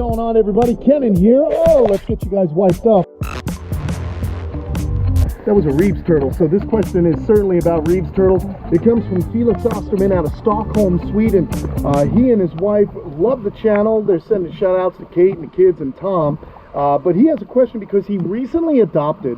going on, everybody? Kenan here. Oh, let's get you guys wiped up. That was a Reeves turtle. So this question is certainly about Reeves turtles. It comes from Felix Osterman out of Stockholm, Sweden. He and his wife love the channel. They're sending shout outs to Kate and the kids and Tom. But he has a question because he recently adopted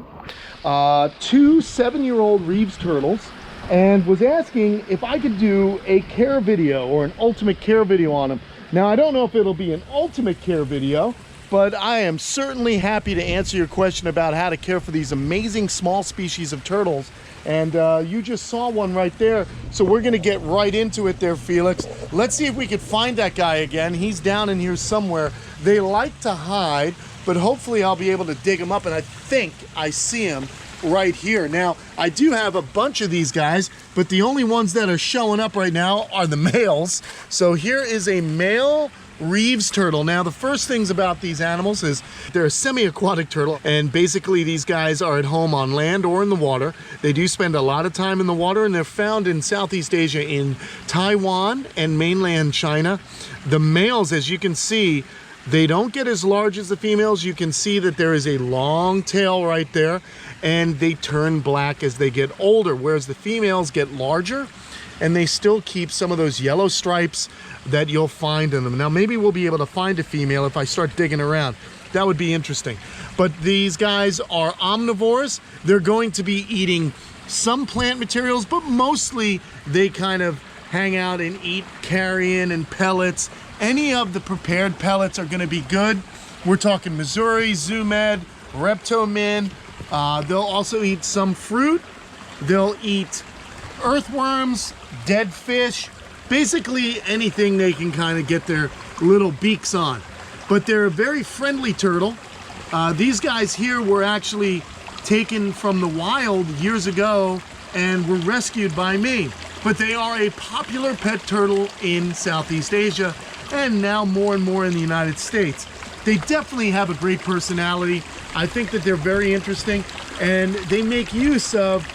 2 7-year-old Reeves turtles and was asking if I could do a care video or an ultimate care video on them. Now, I don't know if it'll be an ultimate care video, but I am certainly happy to answer your question about how to care for these amazing small species of turtles. And you just saw one right there, so we're gonna get right into it there, Felix. Let's see if we can find that guy again. He's down in here somewhere. They like to hide, but hopefully I'll be able to dig him up, and I think I see him right here. Now, I do have a bunch of these guys, but the only ones that are showing up right now are the males. So here is a male Reeves turtle. Now, the first things about these animals is they're a semi-aquatic turtle, and basically these guys are at home on land or in the water. They do spend a lot of time in the water, and they're found in Southeast Asia, in Taiwan and mainland China. The males, as you can see, they don't get as large as the females. You can see that there is a long tail right there, and they turn black as they get older, whereas the females get larger and they still keep some of those yellow stripes that you'll find in them. Now, maybe we'll be able to find a female if I start digging around. That would be interesting. But these guys are omnivores. They're going to be eating some plant materials, but mostly they kind of hang out and eat carrion and pellets. Any of the prepared pellets are going to be good. We're talking Missouri, Zoomed, Reptomin. They'll also eat some fruit. They'll eat earthworms, dead fish, basically anything they can kind of get their little beaks on. But they're a very friendly turtle. These guys here were actually taken from the wild years ago and were rescued by me. But they are a popular pet turtle in Southeast Asia, and now more and more in the United States. They definitely have a great personality. I think that they're very interesting, and they make use of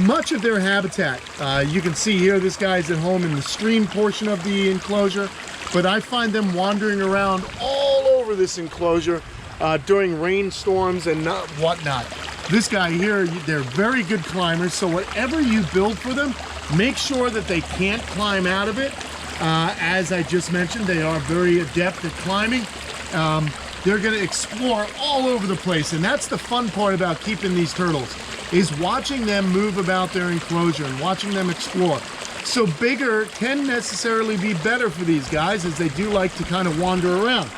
much of their habitat. You can see here, this guy's at home in the stream portion of the enclosure, but I find them wandering around all over this enclosure during rainstorms and whatnot. This guy here, they're very good climbers, so whatever you build for them, make sure that they can't climb out of it. As I just mentioned, they are very adept at climbing. They're going to explore all over the place, and that's the fun part about keeping these turtles, is watching them move about their enclosure and watching them explore. So bigger can necessarily be better for these guys, as they do like to kind of wander around.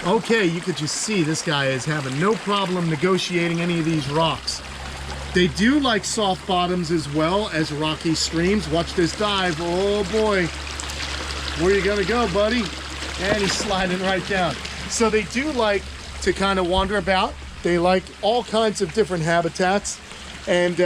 Okay, you could just see this guy is having no problem negotiating any of these rocks. They do like soft bottoms as well as rocky streams. Watch this dive. Oh boy. Where you gonna go, buddy? And he's sliding right down. So they do like to kind of wander about. They like all kinds of different habitats. And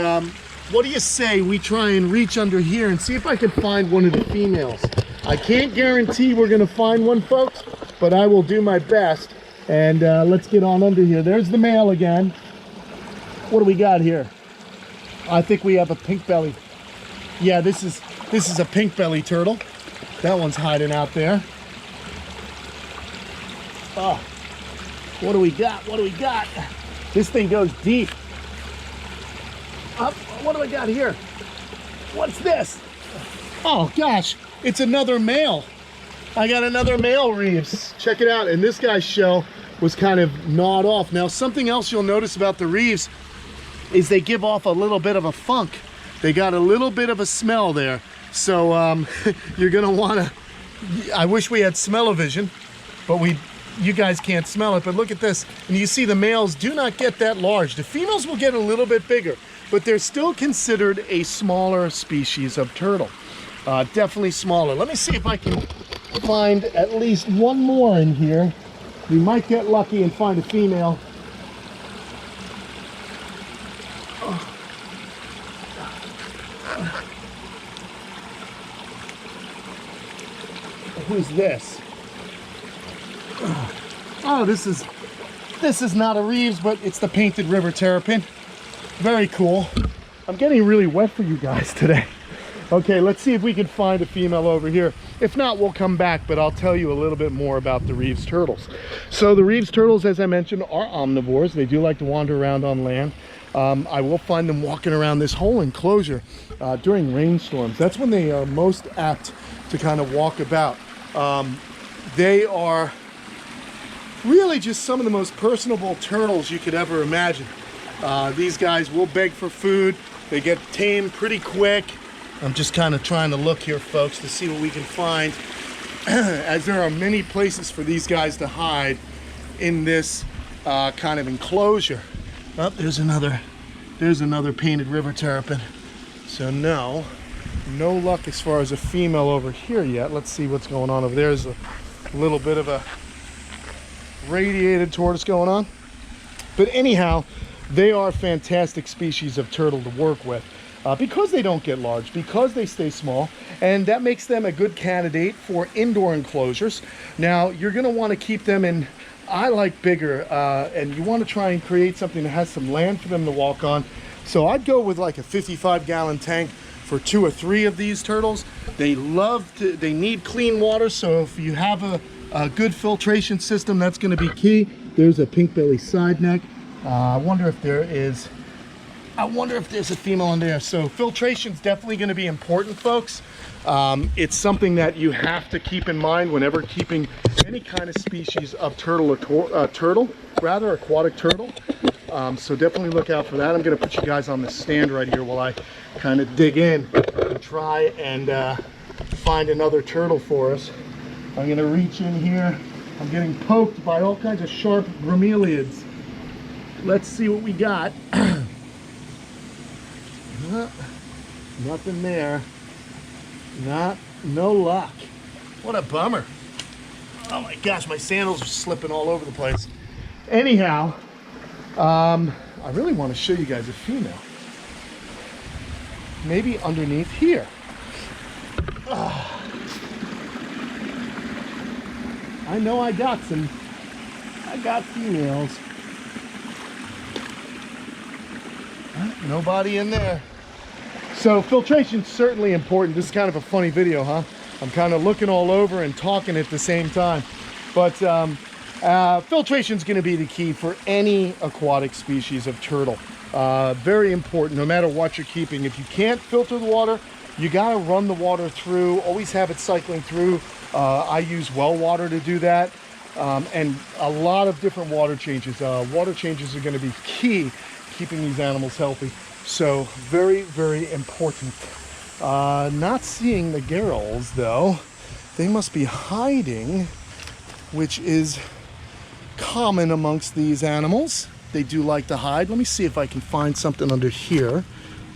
what do you say we try and reach under here and see if I can find one of the females? I can't guarantee we're gonna find one, folks, but I will do my best. And let's get on under here. There's the male again. What do we got here? I think we have a pink belly. Yeah, this is a pink belly turtle. That one's hiding out there. Oh, what do we got? What do we got? This thing goes deep. Up. What do I got here? What's this? Oh gosh, it's another male. I got another male Reeves. Check it out. And this guy's shell was kind of gnawed off. Now, something else you'll notice about the Reeves is they give off a little bit of a funk. They got a little bit of a smell there. So you're gonna wanna, I wish we had smell-o-vision, but you guys can't smell it, but look at this. And you see the males do not get that large. The females will get a little bit bigger, but they're still considered a smaller species of turtle. Definitely smaller. Let me see if I can find at least one more in here. We might get lucky and find a female. Who's this? Oh, this is not a Reeves, but it's the painted river terrapin. Very cool. I'm getting really wet for you guys today. Okay, let's see if we can find a female over here. If not, we'll come back, but I'll tell you a little bit more about the Reeves turtles. So the Reeves turtles, as I mentioned, are omnivores. They do like to wander around on land. I will find them walking around this whole enclosure during rainstorms. That's when they are most apt to kind of walk about. They are really just some of the most personable turtles you could ever imagine. These guys will beg for food. They get tamed pretty quick. I'm just kind of trying to look here, folks, to see what we can find, as there are many places for these guys to hide in this kind of enclosure. Oh, there's another painted river terrapin. So no luck as far as a female over here yet. Let's see what's going on over there. There's a little bit of a radiated tortoise going on. But anyhow, they are fantastic species of turtle to work with. Because they don't get large, because they stay small, and that makes them a good candidate for indoor enclosures. Now, you're going to want to keep them in, I like bigger, and you want to try and create something that has some land for them to walk on. So I'd go with like a 55-gallon tank for 2 or 3 of these turtles. They need clean water, so if you have a good filtration system, that's going to be key. There's a pink belly side neck. I wonder if there's a female in there. So filtration is definitely going to be important, folks. It's something that you have to keep in mind whenever keeping any kind of species of turtle or aquatic turtle. So definitely look out for that. I'm going to put you guys on the stand right here while I kind of dig in and try and find another turtle for us. I'm going to reach in here. I'm getting poked by all kinds of sharp bromeliads. Let's see what we got. Nothing there. No luck. What a bummer. Oh my gosh, my sandals are slipping all over the place. Anyhow, I really want to show you guys a female. Maybe underneath here. I know I got females. Nobody in there. So filtration's certainly important. This is kind of a funny video, huh? I'm kind of looking all over and talking at the same time. But filtration's going to be the key for any aquatic species of turtle. Very important, no matter what you're keeping. If you can't filter the water, you got to run the water through. Always have it cycling through. I use well water to do that. And a lot of different water changes. Water changes are going to be key keeping these animals healthy. So very, very important. Not seeing the girls though. They must be hiding, which is common amongst these animals. They do like to hide. Let me see if I can find something under here.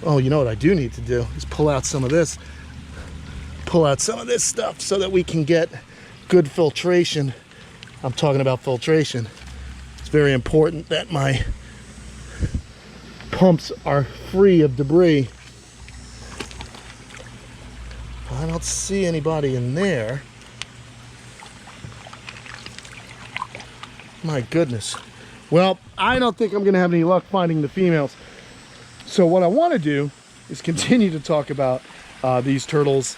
Oh, you know what I do need to do is pull out some of this stuff so that we can get good filtration. I'm talking about filtration. It's very important that my pumps are free of debris. I don't see anybody in there. My goodness. Well, I don't think I'm going to have any luck finding the females. So what I want to do is continue to talk about these turtles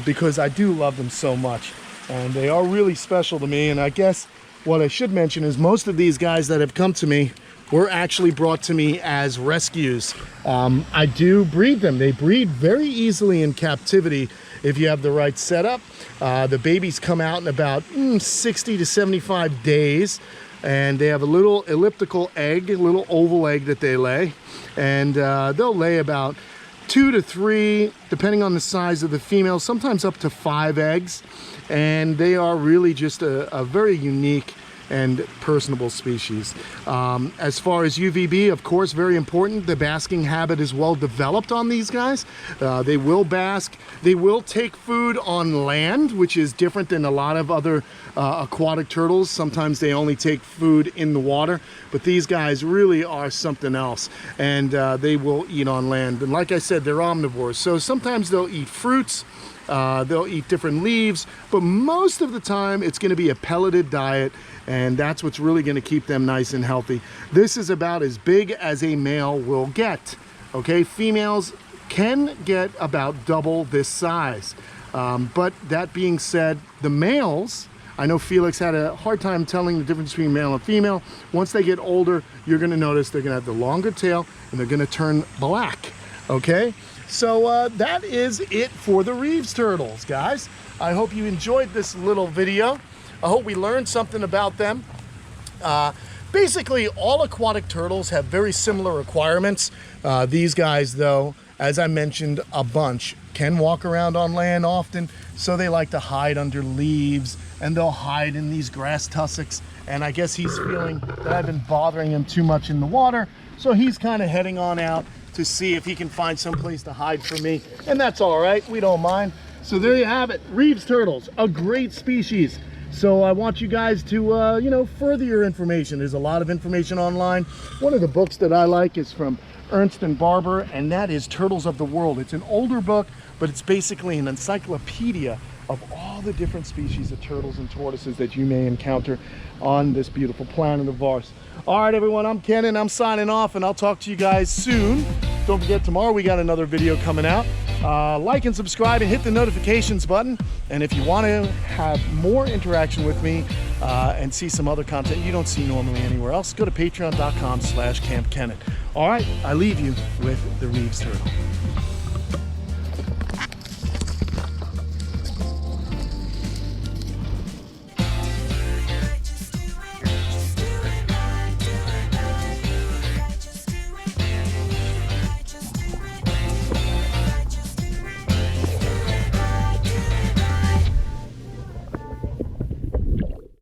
because I do love them so much. And they are really special to me. And I guess what I should mention is most of these guys that have come to me were actually brought to me as rescues. I do breed them. They breed very easily in captivity if you have the right setup. The babies come out in about 60 to 75 days. And they have a little elliptical egg, a little oval egg that they lay. And they'll lay about 2 to 3, depending on the size of the female, sometimes up to 5 eggs. And they are really just a very unique and personable species. As far as UVB, of course, very important. The basking habit is well developed on these guys. They will bask. They will take food on land, which is different than a lot of other aquatic turtles. Sometimes they only take food in the water, but these guys really are something else. And they will eat on land. And like I said, they're omnivores. So sometimes they'll eat fruits. They'll eat different leaves, but most of the time it's going to be a pelleted diet, and that's what's really going to keep them nice and healthy. This is about as big as a male will get. Okay, females can get about double this size. But that being said, the males, I know Felix had a hard time telling the difference between male and female. Once they get older, you're gonna notice they're gonna have the longer tail and they're gonna turn black, okay? So that is it for the Reeves turtles, guys. I hope you enjoyed this little video. I hope we learned something about them. Basically, all aquatic turtles have very similar requirements. These guys, though, as I mentioned a bunch, can walk around on land often, so they like to hide under leaves, and they'll hide in these grass tussocks. And I guess he's feeling that I've been bothering him too much in the water, so he's kind of heading on out to see if he can find some place to hide from me, and that's all right, we don't mind. So there you have it, Reeves turtles, a great species. So I want you guys to, you know, further your information. There's a lot of information online. One of the books that I like is from Ernst and Barber, and that is Turtles of the World. It's an older book, but it's basically an encyclopedia of all the different species of turtles and tortoises that you may encounter on this beautiful planet of ours. All right, everyone, I'm Kenan. I'm signing off, and I'll talk to you guys soon. Don't forget, tomorrow we got another video coming out. Like and subscribe and hit the notifications button. And if you want to have more interaction with me and see some other content you don't see normally anywhere else, go to patreon.com/Kamp Kenan. All right, I leave you with the Reeves turtle.